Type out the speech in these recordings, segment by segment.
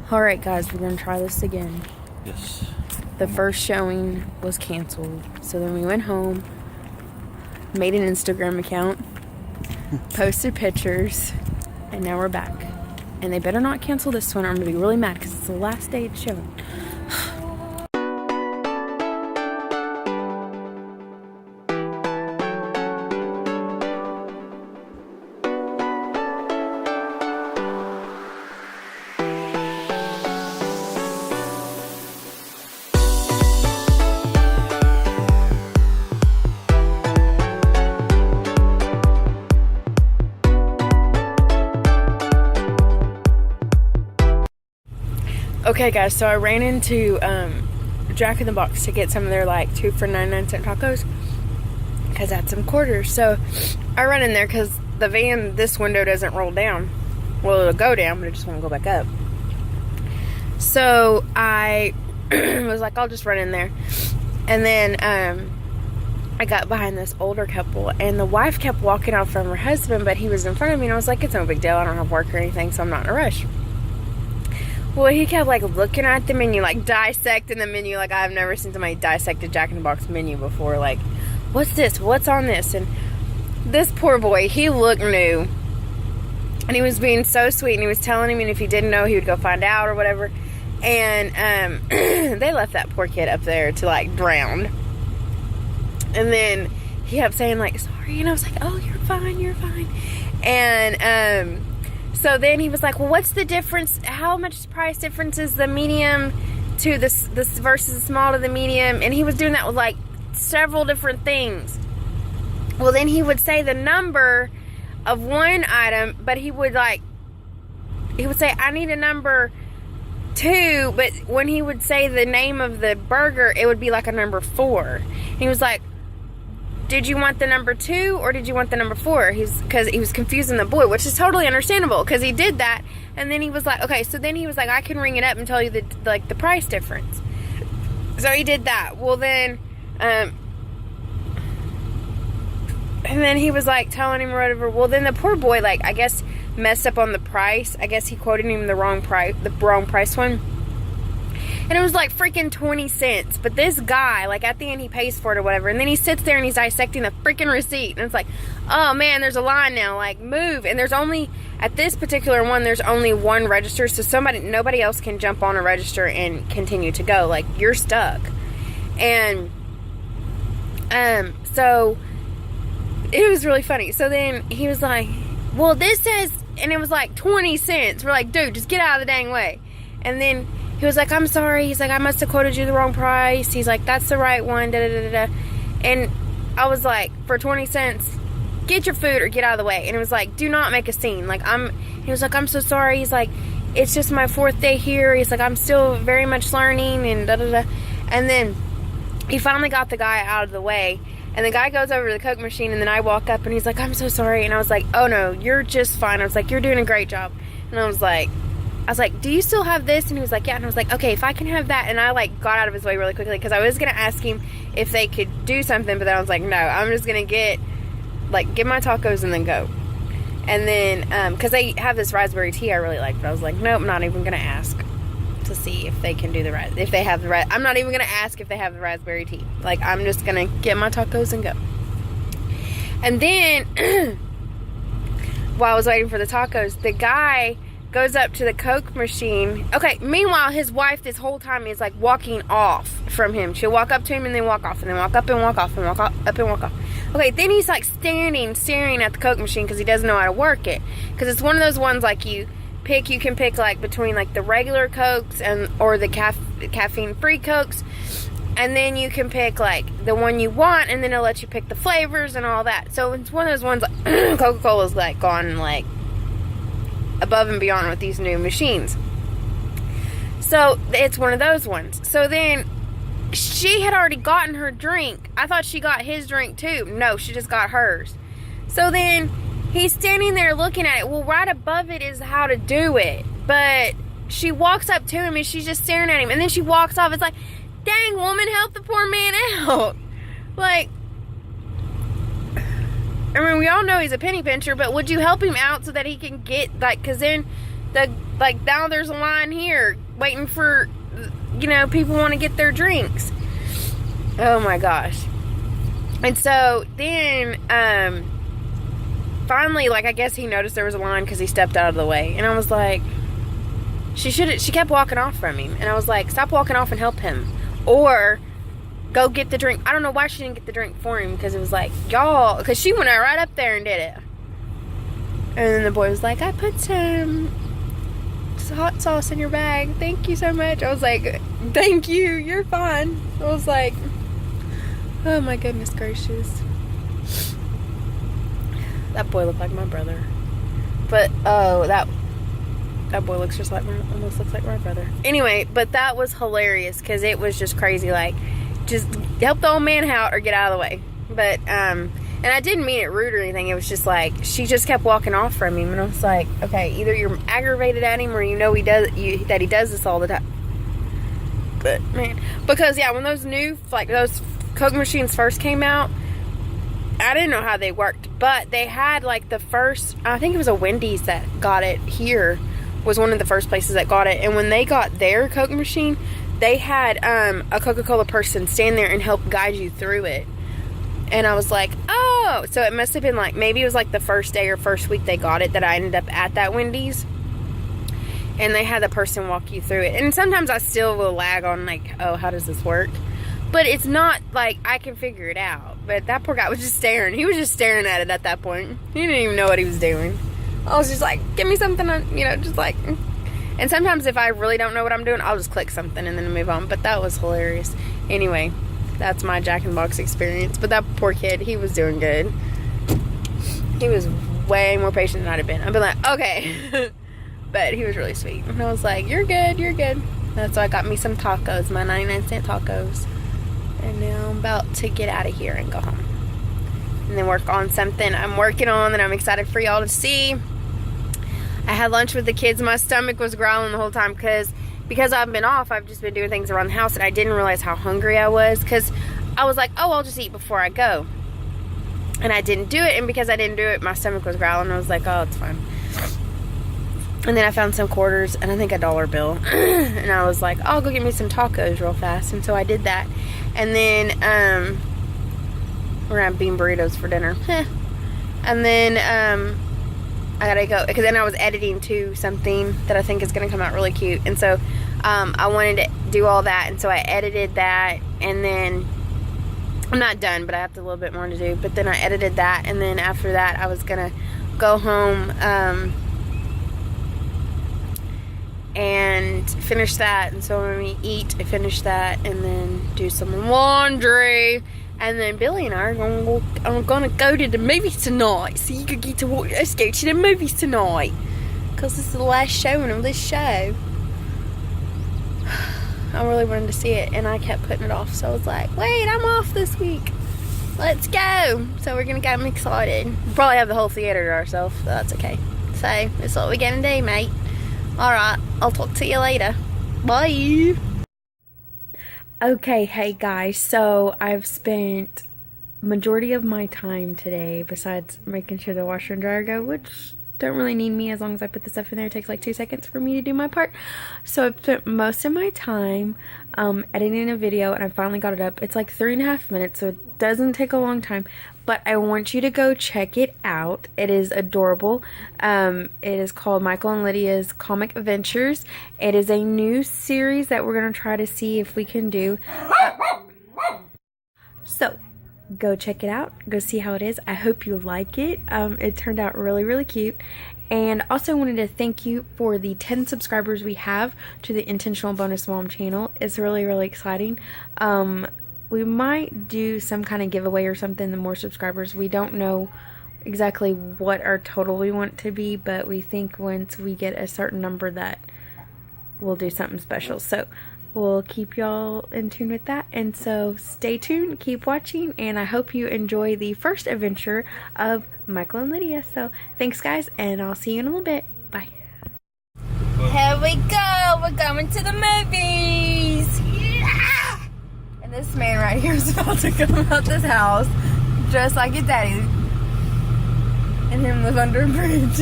Alright guys, we're gonna try this again. Yes. The first showing was canceled. So then we went home, made an Instagram account, posted pictures, and now we're back. And they better not cancel this one or I'm gonna be really mad because it's the last day it's showing. Okay guys, so I ran into Jack in the Box to get some of their like 2 for 99-cent tacos because I had some quarters. So I run in there because the van, this window doesn't roll down. Well, it'll go down, but it just won't go back up. So I was like, I'll just run in there. And then I got behind this older couple and the wife kept walking out from her husband, but he was in front of me and I was like, it's no big deal. I don't have work or anything, so I'm not in a rush. Well, he kept like looking at the menu, like dissecting the menu. Like I've never seen somebody dissect a Jack in the Box menu before. Like, what's this? What's on this? And this poor boy, he looked new. And he was being so sweet. And he was telling him, and if he didn't know, he would go find out or whatever. And they left that poor kid up there to like drown. And then he kept saying like, sorry. And I was like, oh, you're fine, you're fine. And so then he was like, well, what's the difference? How much price difference is the medium to this versus the small to the medium? And he was doing that with like several different things. Well, then he would say the number of one item, but he would say, I need a number 2. But when he would say the name of the burger, it would be like a number 4. And he was like, did you want the number 2 or did you want the number 4? Because he was confusing the boy, which is totally understandable because he did that. And then he was like, okay, so then he was like, I can ring it up and tell you the price difference. So he did that. Well, then, and then he was like telling him whatever. Well, then the poor boy, like, I guess messed up on the price. I guess he quoted him the wrong price one. And it was like freaking 20 cents. But this guy, like at the end he pays for it or whatever. And then he sits there and he's dissecting the freaking receipt. And it's like, oh man, there's a line now. Like move. And there's only, at this particular one, there's only one register. So nobody else can jump on a register and continue to go. Like you're stuck. And so it was really funny. So then he was like, well, this says, and it was like 20 cents. We're like, dude, just get out of the dang way. And then he was like, I'm sorry. He's like, I must have quoted you the wrong price. He's like, that's the right one. Da, da, da, da. And I was like, for 20 cents, get your food or get out of the way. And it was like, do not make a scene. Like, he was like, I'm so sorry. He's like, it's just my 4th day here. He's like, I'm still very much learning and da, da, da. And then he finally got the guy out of the way. And the guy goes over to the Coke machine and then I walk up and he's like, I'm so sorry. And I was like, oh no, you're just fine. I was like, you're doing a great job. And I was like, do you still have this? And he was like, yeah. And I was like, okay, if I can have that. And I like got out of his way really quickly because I was going to ask him if they could do something. But then I was like, no, I'm just going to get my tacos and then go. And then, because they have this raspberry tea I really like. But I was like, nope, I'm not even going to ask to see if they can do I'm not even going to ask if they have the raspberry tea. Like, I'm just going to get my tacos and go. And then, while I was waiting for the tacos, the guy goes up to the Coke machine. Okay, meanwhile, his wife this whole time is like walking off from him. She'll walk up to him and then walk off and then walk up and walk off and walk up and walk off. Okay, then he's like staring at the Coke machine because he doesn't know how to work it. Because it's one of those ones like you can pick like between like the regular Cokes or the caffeine-free Cokes. And then you can pick like the one you want and then it'll let you pick the flavors and all that. So it's one of those ones like Coca-Cola's like gone like above and beyond with these new machines. So it's one of those ones. So then she had already gotten her drink. I thought she got his drink too. No, she just got hers. So then he's standing there looking at it. Well, right above it is how to do it. But she walks up to him and she's just staring at him. And then she walks off. It's like, dang, woman, help the poor man out. Like, I mean, we all know he's a penny pincher, but would you help him out so that he can get, like, because then like now there's a line here waiting for, you know, people want to get their drinks. Oh my gosh. And so then, finally, like, I guess he noticed there was a line because he stepped out of the way. And I was like, she kept walking off from him. And I was like, stop walking off and help him. Or go get the drink. I don't know why she didn't get the drink for him, because it was like, y'all, because she went right up there and did it. And then the boy was like, I put some hot sauce in your bag. Thank you so much. I was like, thank you. You're fine. I was like, oh my goodness gracious. That boy looked like my brother. But, oh, that boy looks just like almost looks like my brother. Anyway, but that was hilarious because it was just crazy. Like, just help the old man out or get out of the way. But, and I didn't mean it rude or anything. It was just like, she just kept walking off from him. And I was like, okay, either you're aggravated at him or you know that he does this all the time. But, man, because, yeah, when those new, like, those Coke machines first came out, I didn't know how they worked, but they had like the first, I think it was a Wendy's that got it here, was one of the first places that got it. And when they got their Coke machine, they had a Coca-Cola person stand there and help guide you through it. And I was like, oh, so it must have been like, maybe it was like the first day or first week they got it that I ended up at that Wendy's. And they had the person walk you through it. And sometimes I still will lag on like, oh, how does this work? But it's not like I can figure it out. But that poor guy was just staring. He was just staring at it at that point. He didn't even know what he was doing. I was just like, give me something, you know, just like. And sometimes if I really don't know what I'm doing, I'll just click something and then move on. But that was hilarious. Anyway, that's my Jack in the Box experience. But that poor kid, he was doing good. He was way more patient than I'd have been. I'd been like, okay. But he was really sweet. And I was like, you're good, you're good. That's why I got me some tacos, my 99-cent tacos. And now I'm about to get out of here and go home. And then work on something I'm working on that I'm excited for y'all to see. I had lunch with the kids. My stomach was growling the whole time because I've been off. I've just been doing things around the house and I didn't realize how hungry I was. Because I was like, oh, I'll just eat before I go. And I didn't do it. And because I didn't do it, my stomach was growling. I was like, oh, it's fine. And then I found some quarters and I think a $1 bill. And I was like, oh, I'll go get me some tacos real fast. And so I did that. And then, we're gonna have bean burritos for dinner. And then, I gotta go, because then I was editing to something that I think is gonna come out really cute. And so, I wanted to do all that. And so I edited that. And then, I'm not done, but I have a little bit more to do. But then I edited that. And then after that, I was gonna go home, and finish that. And so when we eat, I finish that and then do some laundry. And then Billy and I are gonna go to the movies tonight. So you could get to watch us go to the movies tonight, because this is the last showing of this show. I really wanted to see it and I kept putting it off. So I was like, wait, I'm off this week. Let's go. So we're gonna go. I'm excited. We'll probably have the whole theater to ourselves, but that's okay. So that's what we're gonna do, mate. Alright, I'll talk to you later. Bye. Okay, hey guys, so I've spent majority of my time today, besides making sure the washer and dryer go, which don't really need me as long as I put the stuff in there. It takes like 2 seconds for me to do my part. So I've spent most of my time editing a video, and I finally got it up. It's like 3.5 minutes, so it doesn't take a long time, but I want you to go check it out. It is adorable. It is called Michael and Lydia's Comic Adventures. It is a new series that we're going to try to see if we can do. So go check it out. Go see how it is. I hope you like it. It turned out really, really cute. And also wanted to thank you for the 10 subscribers we have to the Intentional Bonus Mom channel. It's really, really exciting. We might do some kind of giveaway or something, the more subscribers. We don't know exactly what our total we want to be, but we think once we get a certain number that we'll do something special. So we'll keep y'all in tune with that. And so stay tuned, keep watching, and I hope you enjoy the first adventure of Michael and Lydia. So thanks guys, and I'll see you in a little bit. Bye. Here we go. We're going to the movies. Yeah! And this man right here is about to come out this house dressed like his daddy and him live under a bridge.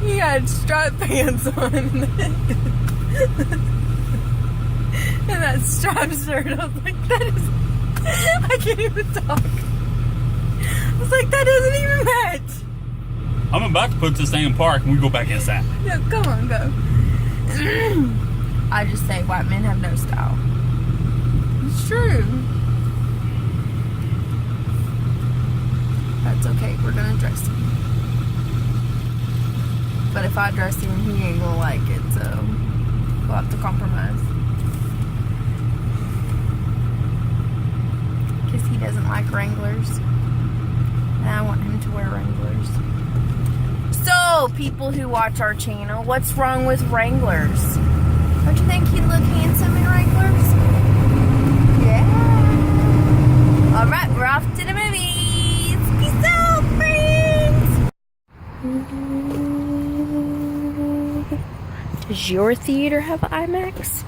He had striped pants on. And that striped shirt. I was like, that is... I can't even talk. I was like, that doesn't even match. I'm about to put this thing in park and we go back inside. No, come on, go. I just say white men have no style. It's true. That's okay, we're gonna dress him. But if I dress him, he ain't gonna like it, so we'll have to compromise. Because he doesn't like Wranglers. And I want him to wear Wranglers. So, people who watch our channel, what's wrong with Wranglers? Don't you think he'd look handsome in Wranglers? Yeah. Alright, we're off to the movies. Peace out, friends. Does your theater have IMAX?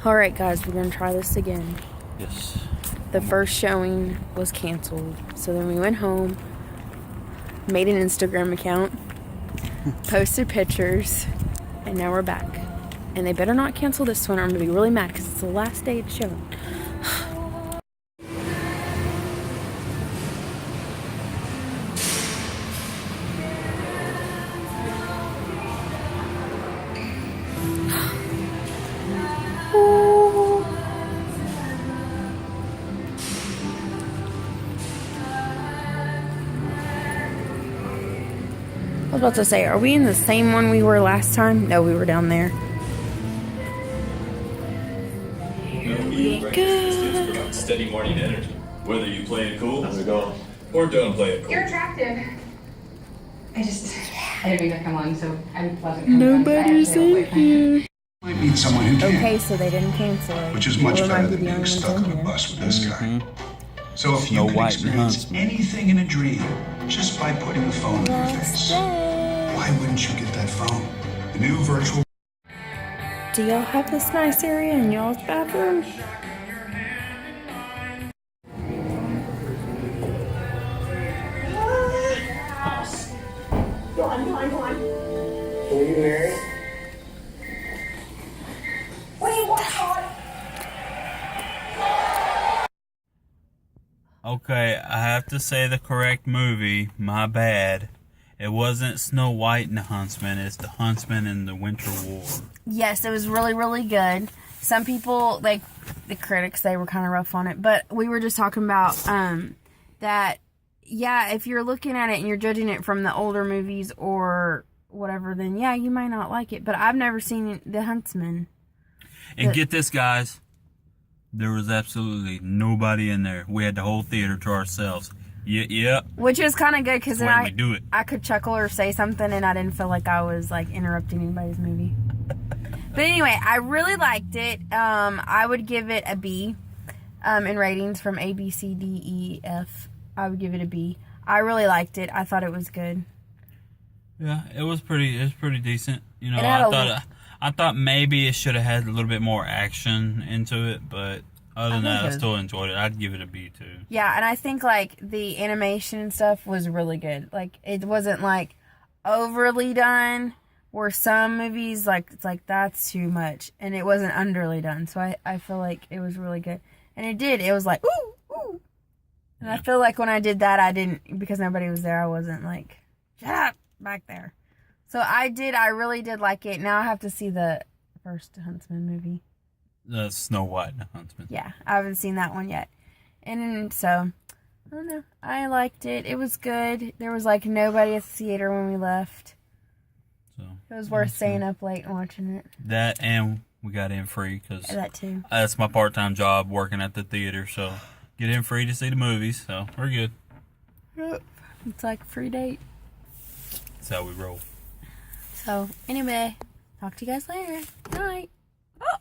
Alright, guys, we're going to try this again. Yes. The first showing was canceled. So then we went home, made an Instagram account, posted pictures, and now we're back. And they better not cancel this one or I'm going to be really mad because it's the last day of showing. I was about to say, are we in the same one we were last time? No, we were down there. Here we go. Steady morning energy. Whether you play it cool or don't play it cool. You're attractive. I didn't mean to come on, so I wasn't. Nobody's in here. Might meet someone who can. Okay, so they didn't cancel it. Which is much better than being stuck on a bus with this guy. So if you can experience anything in a dream just by putting the phone in your face, why wouldn't you get that phone? The new virtual. Do y'all have this nice area in y'all's bathroom? Go on. Were you married? What do you want, Sean? Okay, I have to say the correct movie. My bad. It wasn't Snow White and the Huntsman. It's the Huntsman and the Winter War. Yes, it was really, really good. Some people, like the critics, they were kind of rough on it. But we were just talking about that, yeah, if you're looking at it and you're judging it from the older movies or whatever, then yeah, you might not like it. But I've never seen The Huntsman. And get this, guys. There was absolutely nobody in there. We had the whole theater to ourselves. Yep. Which is kind of good because then we do it. I could chuckle or say something and I didn't feel like I was like interrupting anybody's movie. But anyway, I really liked it. I would give it a B in ratings from A, B, C, D, E, F. I would give it a B. I really liked it. I thought it was good. Yeah, it was pretty decent. You know, I thought maybe it should have had a little bit more action into it, but other than that, I still enjoyed it. I'd give it a B too. Yeah, and I think like the animation and stuff was really good. Like it wasn't like overly done, where some movies like it's like that's too much, and it wasn't underly done. So I feel like it was really good, and it was like ooh ooh, and I feel like when I did that, I didn't, because nobody was there. I wasn't like shut up back there. So I really did like it. Now I have to see the first Huntsman movie. The Snow White and the Huntsman. Yeah, I haven't seen that one yet. And so, I don't know. I liked it. It was good. There was like nobody at the theater when we left. So it was worth staying up late and watching it. That, and we got in free because that too. That's my part-time job, working at the theater. So get in free to see the movies. So we're good. Yep. It's like a free date. That's how we roll. So, anyway, talk to you guys later. Good night. Oh.